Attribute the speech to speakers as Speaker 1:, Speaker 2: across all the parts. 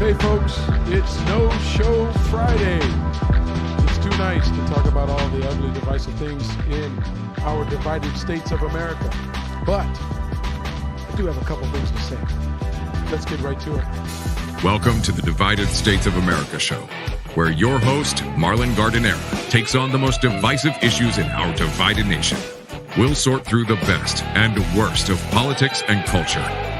Speaker 1: Hey folks, it's No Show Friday. It's too nice to talk about all the ugly, divisive things in our divided states of America. But I do have a couple things to say. Let's get right to it.
Speaker 2: Welcome to the Divided States of America show, where your host, Marlon Gardenera, takes on the most divisive issues in our divided nation. We'll sort through the best and worst of politics and culture,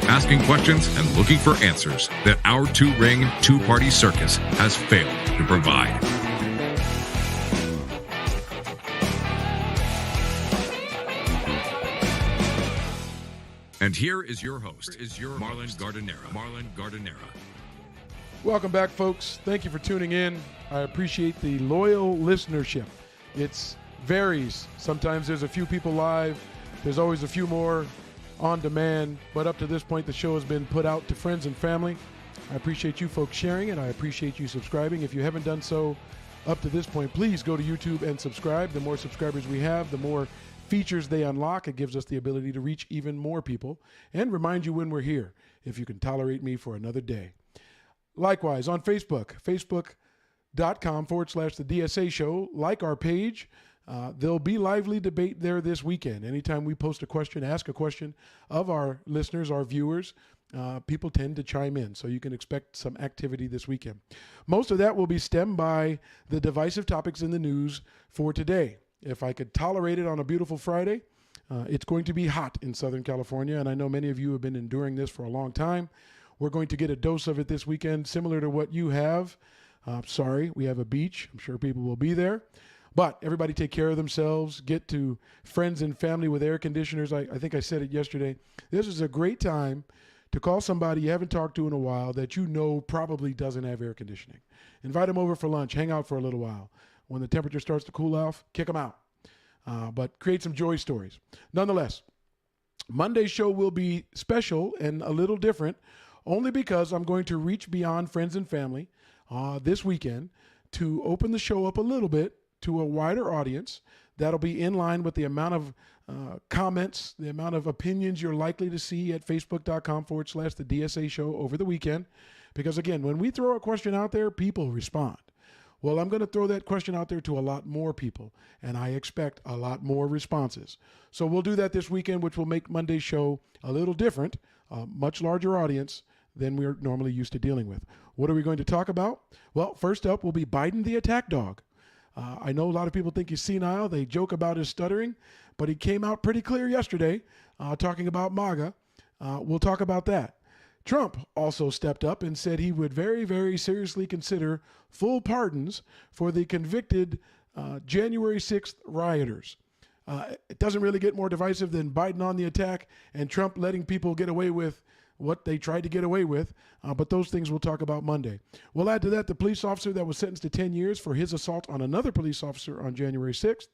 Speaker 2: asking questions and looking for answers that our two-ring, two-party circus has failed to provide. And here is your host, Marlon Gardenera.
Speaker 1: Welcome back, folks. Thank you for tuning in. I appreciate the loyal listenership. It varies. Sometimes there's a few people live. There's always a few more on demand. But up to this point, the show has been put out to friends and family. I appreciate you folks sharing it. I appreciate you subscribing. If you haven't done so up to this point, please go to YouTube and subscribe. The more subscribers we have, the more features they unlock. It gives us the ability to reach even more people and remind you when we're here, if you can tolerate me for another day. Likewise, on Facebook, facebook.com/the DSA show. Like our page. There'll be lively debate there this weekend. Anytime we post a question, ask a question of our listeners, our viewers, people tend to chime in. So you can expect some activity this weekend. Most of that will be stemmed by the divisive topics in the news for today. If I could tolerate it on a beautiful Friday, it's going to be hot in Southern California. And I know many of you have been enduring this for a long time. We're going to get a dose of it this weekend, similar to what you have. Sorry, we have a beach. I'm sure people will be there. But everybody take care of themselves. Get to friends and family with air conditioners. I think I said it yesterday. This is a great time to call somebody you haven't talked to in a while that you know probably doesn't have air conditioning. Invite them over for lunch. Hang out for a little while. When the temperature starts to cool off, kick them out. But create some joy stories. Nonetheless, Monday's show will be special and a little different, only because I'm going to reach beyond friends and family this weekend to open the show up a little bit to a wider audience. That'll be in line with the amount of comments, the amount of opinions you're likely to see at facebook.com/the DSA show over the weekend. Because again, when we throw a question out there, people respond. Well, I'm going to throw that question out there to a lot more people, and I expect a lot more responses. So we'll do that this weekend, which will make Monday's show a little different, a much larger audience than we're normally used to dealing with. What are we going to talk about? Well, first up will be Biden the attack dog. I know a lot of people think he's senile. They joke about his stuttering, but he came out pretty clear yesterday talking about MAGA. We'll talk about that. Trump also stepped up and said he would very, very seriously consider full pardons for the convicted January 6th rioters. It doesn't really get more divisive than Biden on the attack and Trump letting people get away with what they tried to get away with, but those things we'll talk about Monday. We'll add to that the police officer that was sentenced to 10 years for his assault on another police officer on January 6th.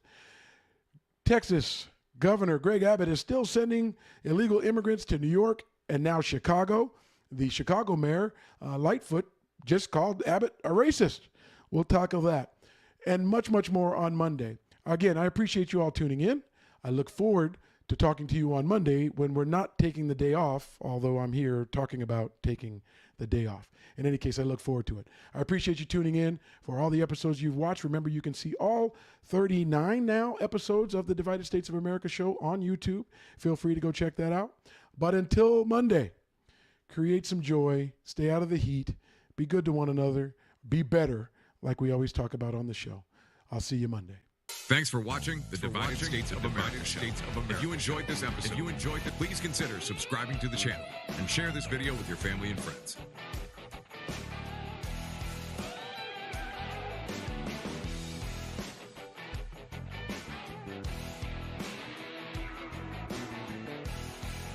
Speaker 1: Texas Governor Greg Abbott is still sending illegal immigrants to New York and now Chicago. The Chicago mayor, Lightfoot, just called Abbott a racist. We'll tackle that and much, much more on Monday. Again, I appreciate you all tuning in. I look forward to talking to you on Monday when we're not taking the day off, although I'm here talking about taking the day off. In any case, I look forward to it. I appreciate you tuning in for all the episodes you've watched. Remember, you can see all 39 now episodes of the Divided States of America show on YouTube. Feel free to go check that out. But until Monday, create some joy, stay out of the heat, be good to one another, be better, like we always talk about on the show. I'll see you Monday.
Speaker 2: Thanks for watching the Divided States of America show. If you enjoyed this episode, please consider subscribing to the channel and share this video with your family and friends.